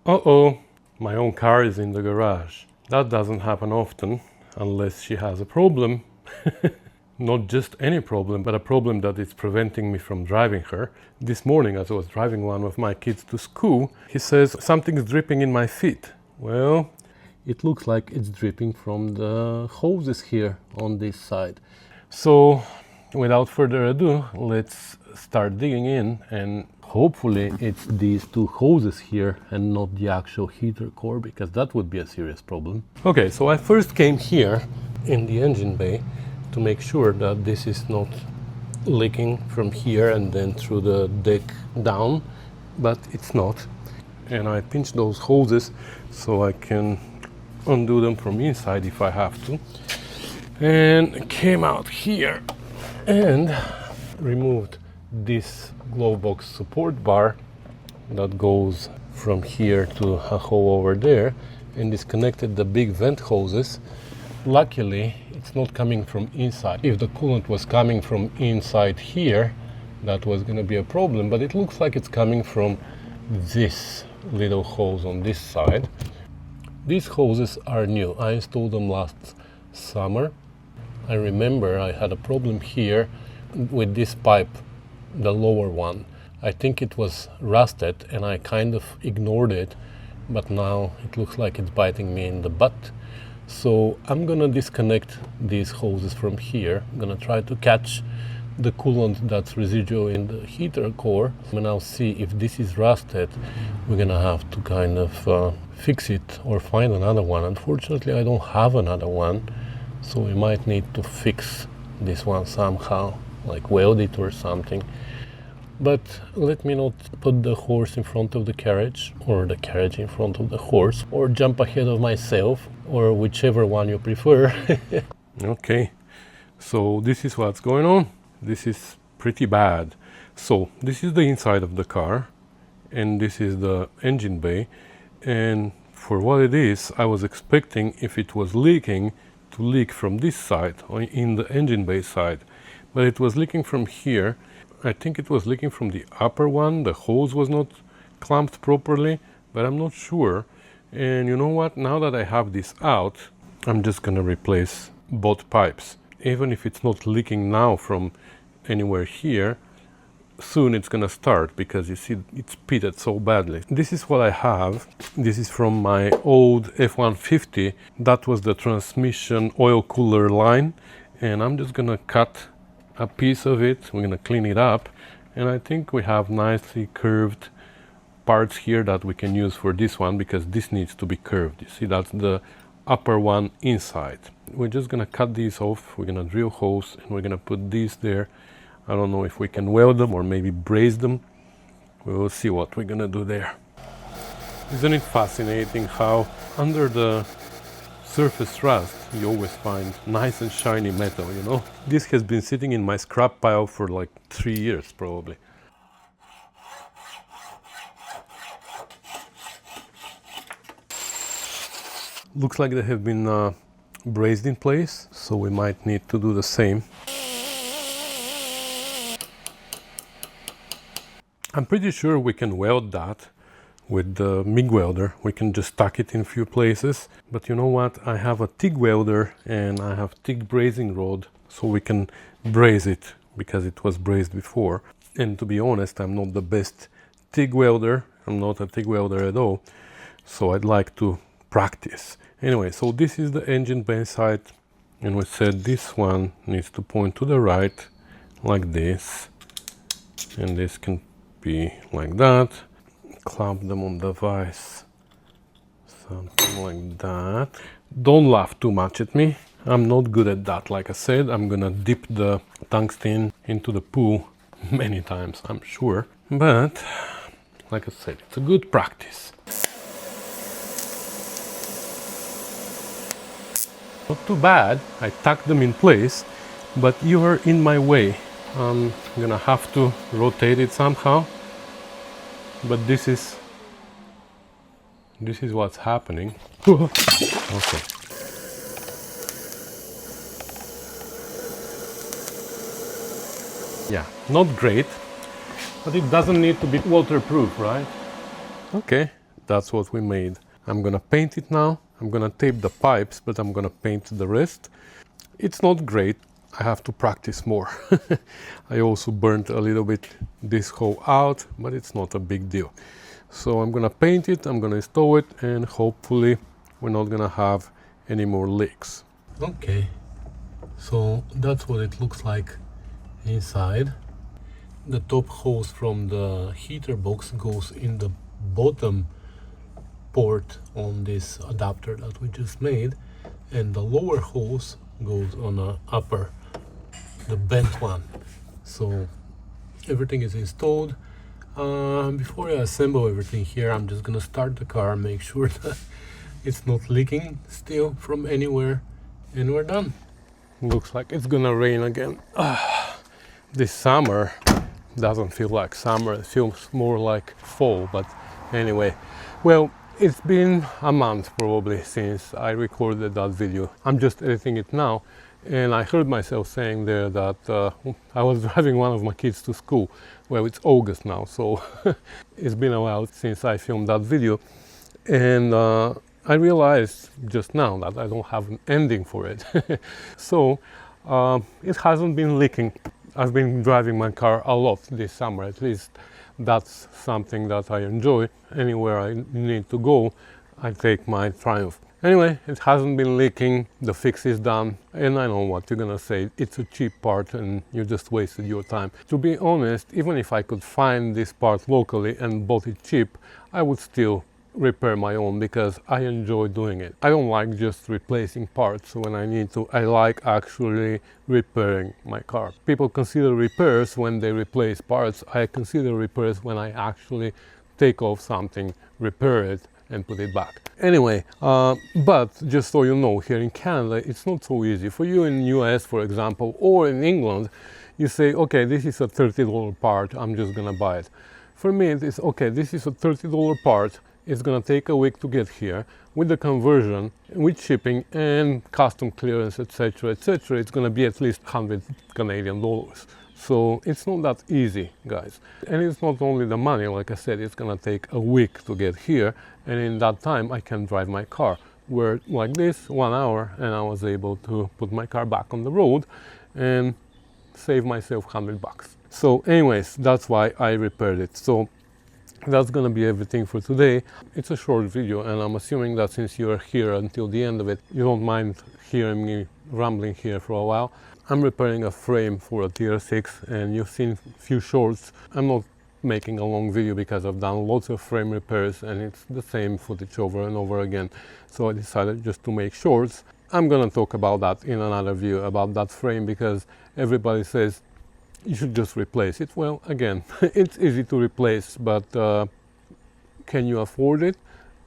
Uh-oh, my own car is in the garage. That doesn't happen often unless she has a problem. Not just any problem, but a problem that is preventing me from driving her. This morning, as I was driving one of my kids to school, he says, something's dripping in my feet. Well, it looks like it's dripping from the hoses here on this side. So, without further ado, let's start digging in, and hopefully it's these two hoses here and not the actual heater core, because that would be a serious problem. Okay, so I first came here in the engine bay to make sure that this is not leaking from here and then through the deck down, but it's not. And I pinched those hoses so I can undo them from inside if I have to. And came out here and removed this glove box support bar that goes from here to a hole over there and disconnected the big vent hoses. Luckily, it's not coming from inside. If the coolant was coming from inside here, that was going to be a problem, but it looks like it's coming from this little hose on this side. These hoses are new. I installed them last summer. I remember I had a problem here with this pipe, the lower one. I think it was rusted and I kind of ignored it, but now it looks like it's biting me in the butt. So I'm gonna disconnect these hoses from here. I'm gonna try to catch the coolant that's residual in the heater core. And I'll see if this is rusted. We're gonna have to kind of fix it or find another one. Unfortunately, I don't have another one, so we might need to fix this one somehow, like weld it or something. But let me not put the horse in front of the carriage, or the carriage in front of the horse, or jump ahead of myself, or whichever one you prefer. Okay, so this is what's going on. This is pretty bad. So this is the inside of the car, and this is the engine bay. And for what it is, I was expecting, if it was leaking, to leak from this side, or in the engine bay side. But it was leaking from here. I think it was leaking from the upper one. The hose was not clamped properly, but I'm not sure. And you know what? Now that I have this out, I'm just gonna replace both pipes. Even if it's not leaking now from anywhere here, soon it's gonna start, because you see it's pitted so badly. This is what I have. This is from my old F-150. That was the transmission oil cooler line, and I'm just gonna cut a piece of it. We're gonna clean it up, and I think we have nicely curved parts here that we can use for this one, because this needs to be curved. You see, that's the upper one inside. We're just gonna cut these off. We're gonna drill holes and we're gonna put these there. I don't know if we can weld them or maybe braze them. We will see what we're gonna do there. Isn't it fascinating how under the surface rust you always find nice and shiny metal, you know? This has been sitting in my scrap pile for like 3 years probably. Looks like they have been brazed in place, so we might need to do the same. I'm pretty sure we can weld that with the MIG welder. We can just tuck it in a few places. But you know what? I have a TIG welder and I have TIG brazing rod, so we can braze it because it was brazed before. And to be honest, I'm not the best TIG welder. I'm not a TIG welder at all. So I'd like to practice. Anyway, so this is the engine bay side. And we said this one needs to point to the right like this. And this can be like that. Clamp them on the vise, something like that. Don't laugh too much at me. I'm not good at that. Like I said, I'm gonna dip the tungsten into the pool many times, I'm sure. But like I said, it's a good practice. Not too bad. I tucked them in place, but you are in my way. I'm gonna have to rotate it somehow. But this is what's happening. Okay. Yeah, not great, but it doesn't need to be waterproof, right? Okay, That's what we made. I'm gonna paint it now. I'm gonna tape the pipes, but I'm gonna paint the rest. It's not great. I have to practice more. I also burnt a little bit this hole out, but it's not a big deal. So I'm gonna paint it, I'm gonna install it, and hopefully we're not gonna have any more leaks. Okay, so that's what it looks like inside. The top hose from the heater box goes in the bottom port on this adapter that we just made, and the lower hose goes on the upper, the bent one. So everything is installed. Before I assemble everything here, I'm just gonna start the car, make sure that it's not leaking still from anywhere, and we're done. Looks like it's gonna rain again. This summer doesn't feel like summer, it feels more like fall, but anyway. Well, it's been a month probably since I recorded that video. I'm just editing it now, and I heard myself saying there that I was driving one of my kids to school. Well, it's August now, so it's been a while since I filmed that video, and I realized just now that I don't have an ending for it. So it hasn't been leaking. I've been driving my car a lot this summer, at least that's something that I enjoy. Anywhere I need to go, I take my Triumph. Anyway, it hasn't been leaking, the fix is done, and I know what you're gonna say, it's a cheap part and you just wasted your time. To be honest, even if I could find this part locally and bought it cheap, I would still repair my own because I enjoy doing it. I don't like just replacing parts when I need to. I like actually repairing my car. People consider repairs when they replace parts. I consider repairs when I actually take off something, repair it, and put it back. Anyway, but just so you know, here in Canada, it's not so easy. For you in US, for example, or in England, you say, okay, this is a $30 part, I'm just gonna buy it. For me, it is, okay, this is a $30 part, it's gonna take a week to get here. With the conversion, with shipping and custom clearance, etc., etc., it's gonna be at least 100 Canadian dollars. So it's not that easy, guys. And it's not only the money, like I said, it's gonna take a week to get here, and in that time I can drive my car. Where like this, 1 hour, and I was able to put my car back on the road and save myself 100 bucks. So anyways, that's why I repaired it. So that's gonna be everything for today. It's a short video, and I'm assuming that since you're here until the end of it, you don't mind hearing me rambling here for a while. I'm repairing a frame for a Tier 6, and you've seen a few shorts. I'm not making a long video because I've done lots of frame repairs and it's the same footage over and over again. So I decided just to make shorts. I'm gonna talk about that in another video, about that frame, because everybody says you should just replace it. Well, again, it's easy to replace, but can you afford it?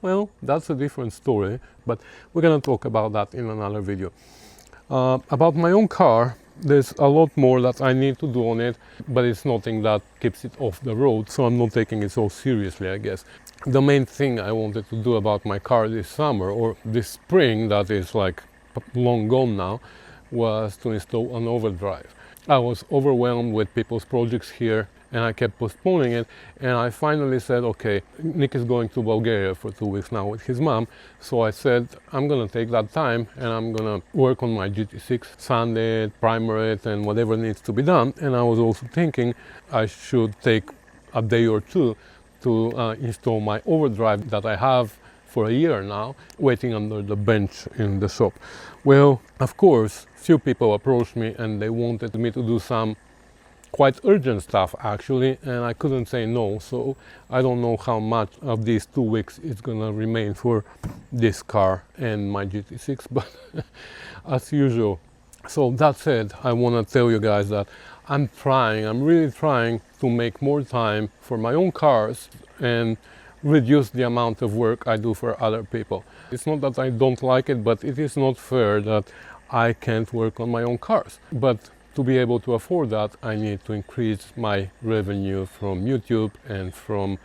Well, that's a different story, but we're gonna talk about that in another video. About my own car, there's a lot more that I need to do on it, but it's nothing that keeps it off the road, so I'm not taking it so seriously, I guess. The main thing I wanted to do about my car this summer, or this spring that is like long gone now, was to install an overdrive. I was overwhelmed with people's projects here and I kept postponing it, and I finally said, okay, Nick is going to Bulgaria for 2 weeks now with his mom, so I said I'm gonna take that time and I'm gonna work on my GT6, sand it, primer it, and whatever needs to be done. And I was also thinking I should take a day or two to install my overdrive that I have for a year now, waiting under the bench in the shop. Well, of course, few people approached me and they wanted me to do some quite urgent stuff actually, and I couldn't say no. So I don't know how much of these 2 weeks is gonna remain for this car and my GT6, but as usual. So that said, I want to tell you guys that I'm really trying to make more time for my own cars and reduce the amount of work I do for other people. It's not that I don't like it, but it is not fair that I can't work on my own cars. But to be able to afford that, I need to increase my revenue from YouTube and from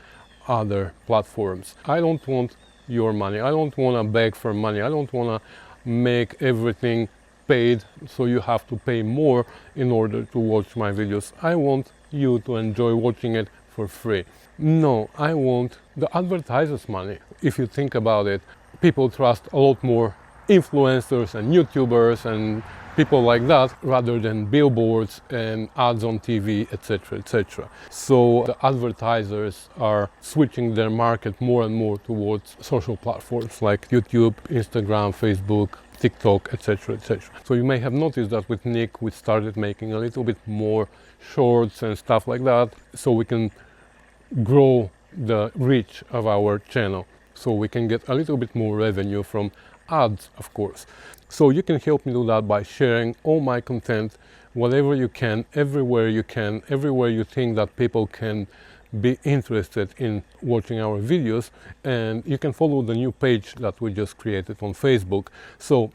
other platforms. I don't want your money. I don't want to beg for money. I don't want to make everything paid so you have to pay more in order to watch my videos. I want you to enjoy watching it for free. No, I want the advertisers' money. If you think about it, people trust a lot more influencers and YouTubers and people like that rather than billboards and ads on TV, etc., etc. So the advertisers are switching their market more and more towards social platforms like YouTube, Instagram, Facebook, TikTok, etc., etc. So you may have noticed that with Nick we started making a little bit more shorts and stuff like that, so we can grow the reach of our channel, so we can get a little bit more revenue from ads, of course. So you can help me do that by sharing all my content, whatever you can, everywhere you think that people can be interested in watching our videos. And you can follow the new page that we just created on Facebook. So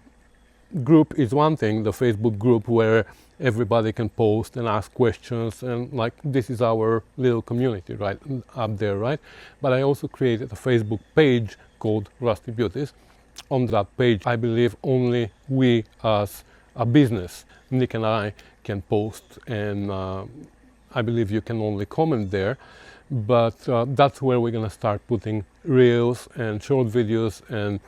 group is one thing, the Facebook group where everybody can post and ask questions, and like this is our little community right up there, right? But I also created a Facebook page called Rusty Beauties. On that page, I believe only we as a business, Nick and I, can post, and I believe you can only comment there. But that's where we're gonna start putting reels and short videos and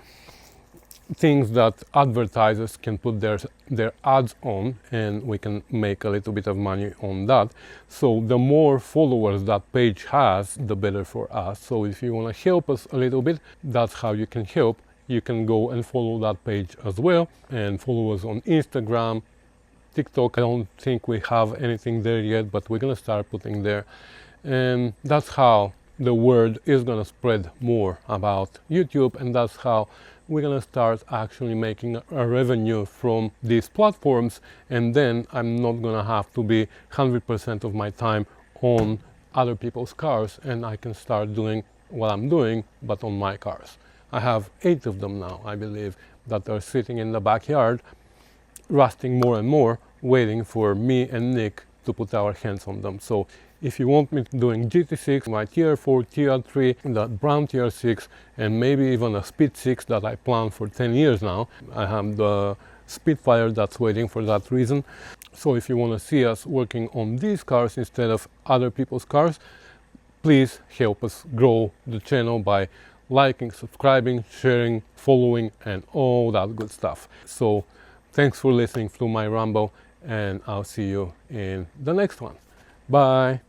things that advertisers can put their ads on, and we can make a little bit of money on that. So the more followers that page has, the better for us. So if you want to help us a little bit, that's how you can help. You can go and follow that page as well, and follow us on Instagram, TikTok. I don't think we have anything there yet, but we're gonna start putting there, and that's how the word is gonna spread more about YouTube, and that's how we're gonna start actually making a revenue from these platforms. And then I'm not gonna have to be 100% of my time on other people's cars, and I can start doing what I'm doing but on my cars. I have 8 of them now, I believe, that are sitting in the backyard rusting more and more, waiting for me and Nick to put our hands on them. So if you want me doing GT6, my TR4, TR3, the brown TR6, and maybe even a Speed 6 that I planned for 10 years now. I have the Spitfire that's waiting for that reason. So if you want to see us working on these cars instead of other people's cars, please help us grow the channel by liking, subscribing, sharing, following, and all that good stuff. So thanks for listening to my ramble, and I'll see you in the next one. Bye.